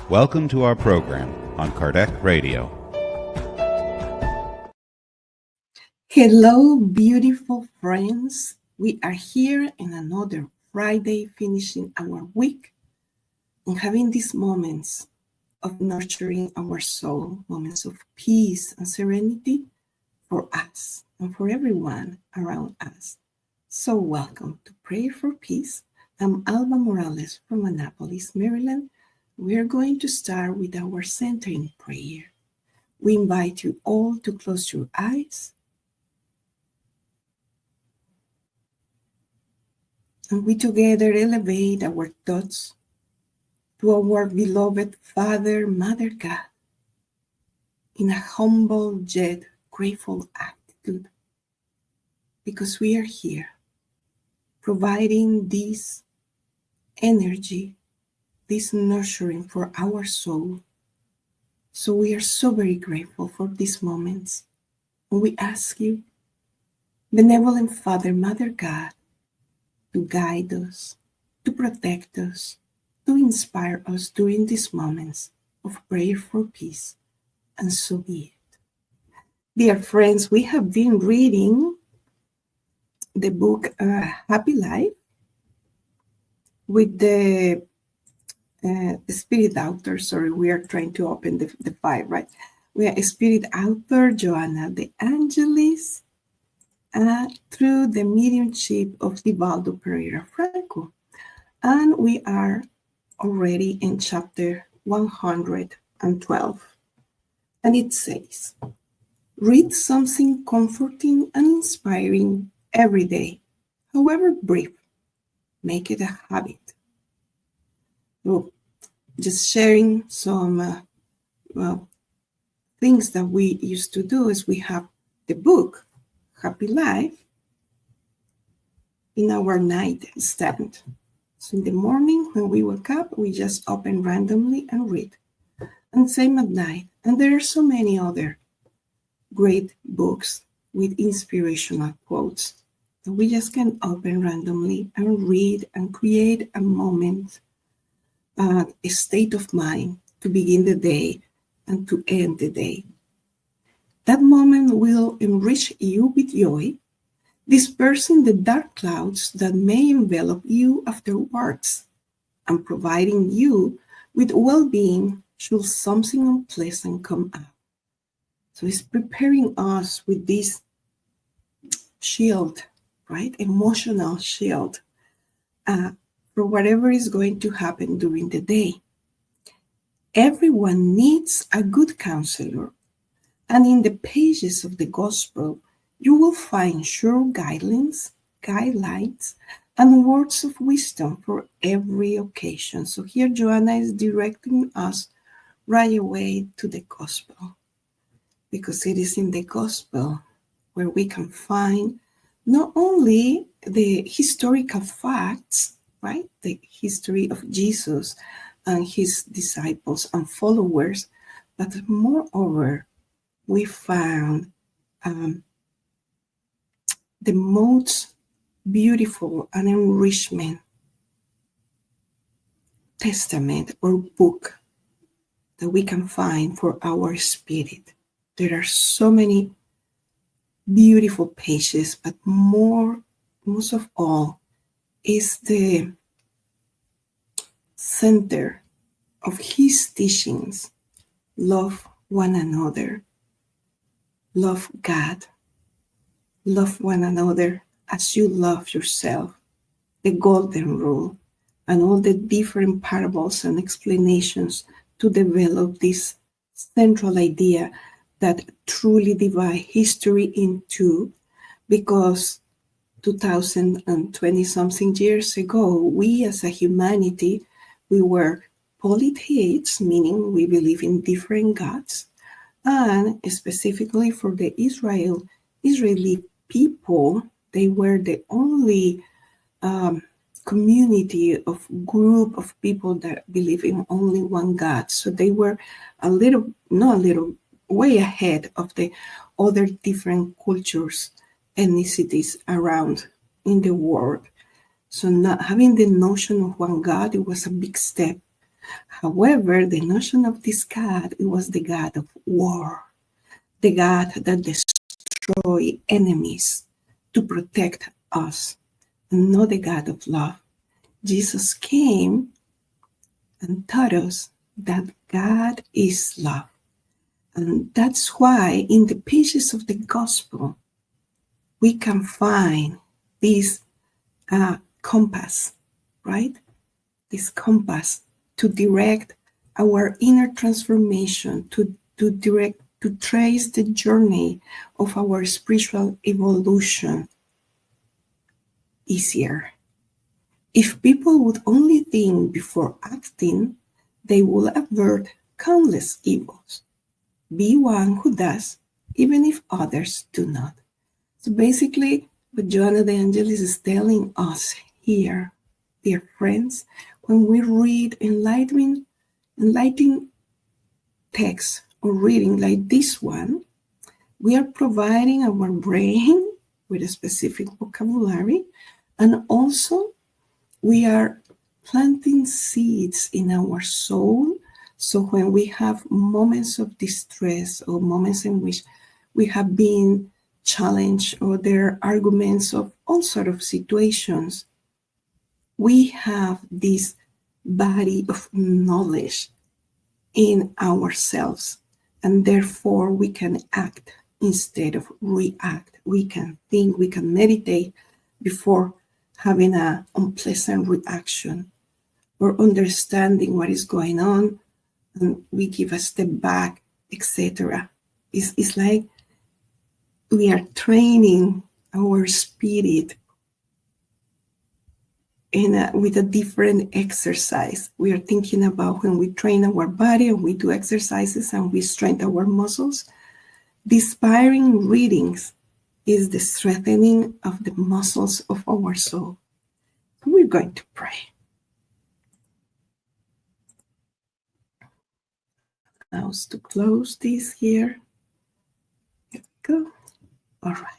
Welcome to our program on Kardec Radio. Hello, beautiful friends. We are here in another Friday, finishing our week and having these moments of nurturing our soul, moments of peace and serenity for us and for everyone around us. So welcome to Prayer for Peace. I'm Alba Morales from Annapolis, Maryland. We are going to start with our centering prayer. We invite you all to close your eyes and we together elevate our thoughts to our beloved Father, Mother God, in a humble yet grateful attitude, because we are here providing this energy, this nurturing for our soul. So we are so very grateful for these moments. And we ask you, benevolent Father, Mother God, to guide us, to protect us, to inspire us during these moments of prayer for peace. And so be it. Dear friends, we have been reading the book Happy Life with the spirit author. Sorry, we are trying to open the file, right? We are spirit author Joanna de Angelis through the mediumship of Divaldo Franco. And we are already in chapter 112. And it says, read something comforting and inspiring every day, however brief. Make it a habit. So, just sharing some things that we used to do is we have the book, Happy Life, in our nightstand. So in the morning when we wake up, we just open randomly and read. And same at night. And there are so many other great books with inspirational quotes that we just can open randomly and read and create a moment, a state of mind to begin the day and to end the day. That moment will enrich you with joy, dispersing the dark clouds that may envelop you afterwards, and providing you with well-being should something unpleasant come up. So it's preparing us with this shield, right? Emotional shield for whatever is going to happen during the day. Everyone needs a good counselor, and in the pages of the gospel, you will find sure guidelines, and words of wisdom for every occasion. So here Joanna is directing us right away to the gospel, because it is in the gospel where we can find not only the historical facts, right? The history of Jesus and his disciples and followers, but moreover, we found the most beautiful and enrichment testament or book that we can find for our spirit. There are so many beautiful pages, but most of all is the center of his teachings. Love one another, love God, love one another as you love yourself, the golden rule, and all the different parables and explanations to develop this central idea that truly divide history in two, because 2020 something years ago, we as a humanity, we were polytheists, meaning we believe in different gods, and specifically for the Israeli people, they were the only community of group of people that believe in only one God. So they were way ahead of the other different cultures, ethnicities around in the world. So not having the notion of one God, it was a big step. However, the notion of this God, it was the God of war, the God that destroys enemies to protect us, and not the God of love. Jesus came and taught us that God is love. And that's why in the pages of the gospel, we can find this compass, right? This compass to direct our inner transformation, to trace the journey of our spiritual evolution easier. If people would only think before acting, they will avert countless evils. Be one who does, even if others do not. So basically, what Joanna de Angelis is telling us here, dear friends, when we read enlightening text or reading like this one, we are providing our brain with a specific vocabulary, and also we are planting seeds in our soul. So when we have moments of distress or moments in which we have been challenged or there are arguments of all sorts of situations, we have this body of knowledge in ourselves, and therefore we can act instead of react. We can think, we can meditate before having an unpleasant reaction or understanding what is going on, and we give a step back, etc. It's like we are training our spirit with a different exercise. We are thinking about when we train our body and we do exercises and we strengthen our muscles. The inspiring readings is the strengthening of the muscles of our soul. We're going to pray. Allow us to close this here. Here we go. All right.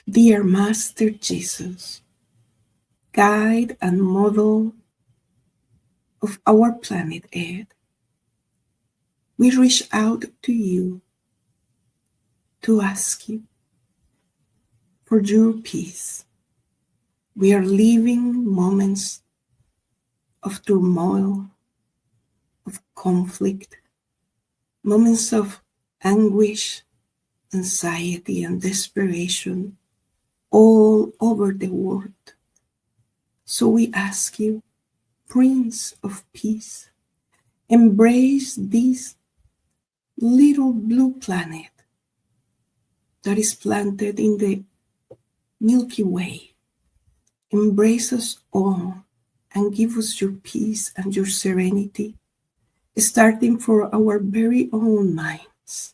Dear Master Jesus, guide and model of our planet Earth, we reach out to you to ask you for your peace. We are living moments of turmoil, of conflict, moments of anguish, anxiety, and desperation all over the world. So we ask you, Prince of Peace, embrace this little blue planet that is planted in the Milky Way. Embrace us all and give us your peace and your serenity, starting for our very own minds.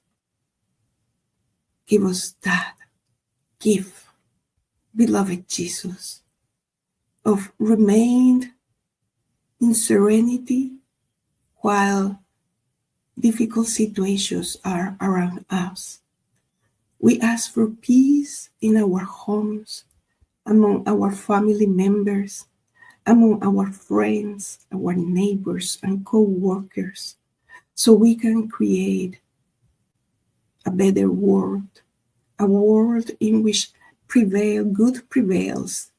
Give us that gift, beloved Jesus, of remain in serenity while difficult situations are around us. We ask for peace in our homes, among our family members, among our friends, our neighbors, and co-workers, so we can create a better world, a world in which good prevails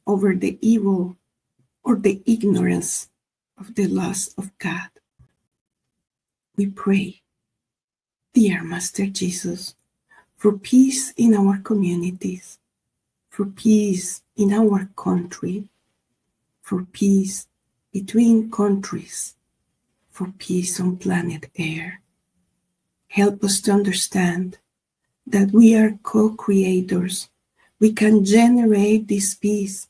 over the evil or the ignorance of the loss of God. We pray, dear Master Jesus, for peace in our communities, for peace in our country, for peace between countries, for peace on planet Earth. Help us to understand that we are co-creators. We can generate this peace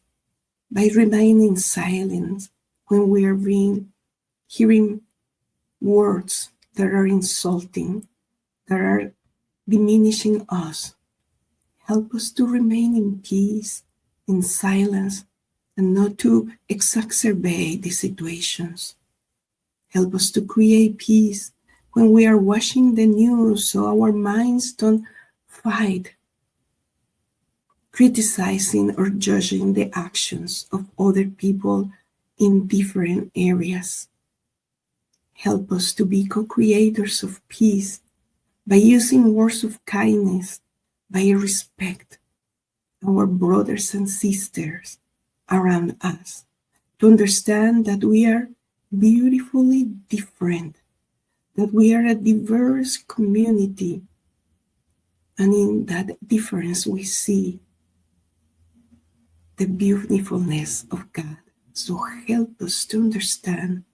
by remaining silent when we are hearing words that are insulting, that are diminishing us. Help us to remain in peace, in silence, and not to exacerbate the situations. Help us to create peace when we are watching the news so our minds don't fight criticizing or judging the actions of other people in different areas. Help us to be co-creators of peace by using words of kindness, by respect our brothers and sisters around us, to understand that we are beautifully different, that we are a diverse community, and in that difference we see the beautifulness of God. So help us to understand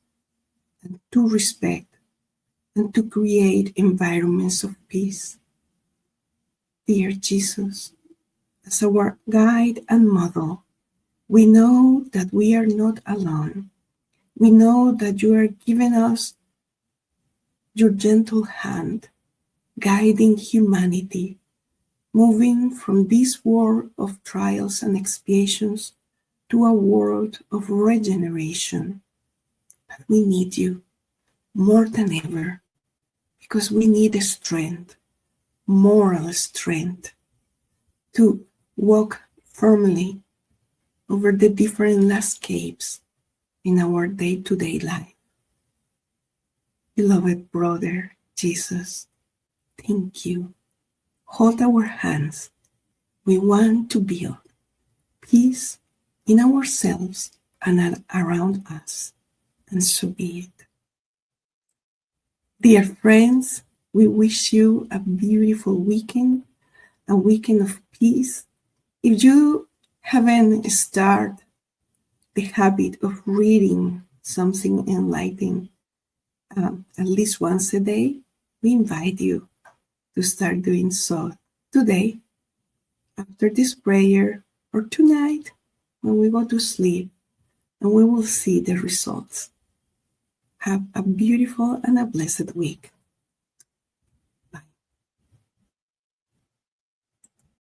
and to respect and to create environments of peace. Dear Jesus, as our guide and model, we know that we are not alone. We know that you are giving us your gentle hand, guiding humanity, moving from this world of trials and expiations to a world of regeneration. But we need you more than ever, because we need strength, moral strength, to walk firmly over the different landscapes in our day-to-day life. Beloved brother Jesus, thank you. Hold our hands. We want to build peace in ourselves and around us, and so be it. Dear friends, we wish you a beautiful weekend, a weekend of peace. If you haven't started the habit of reading something enlightening at least once a day, we invite you to start doing so today, after this prayer, or tonight when we go to sleep, and we will see the results. Have a beautiful and a blessed week.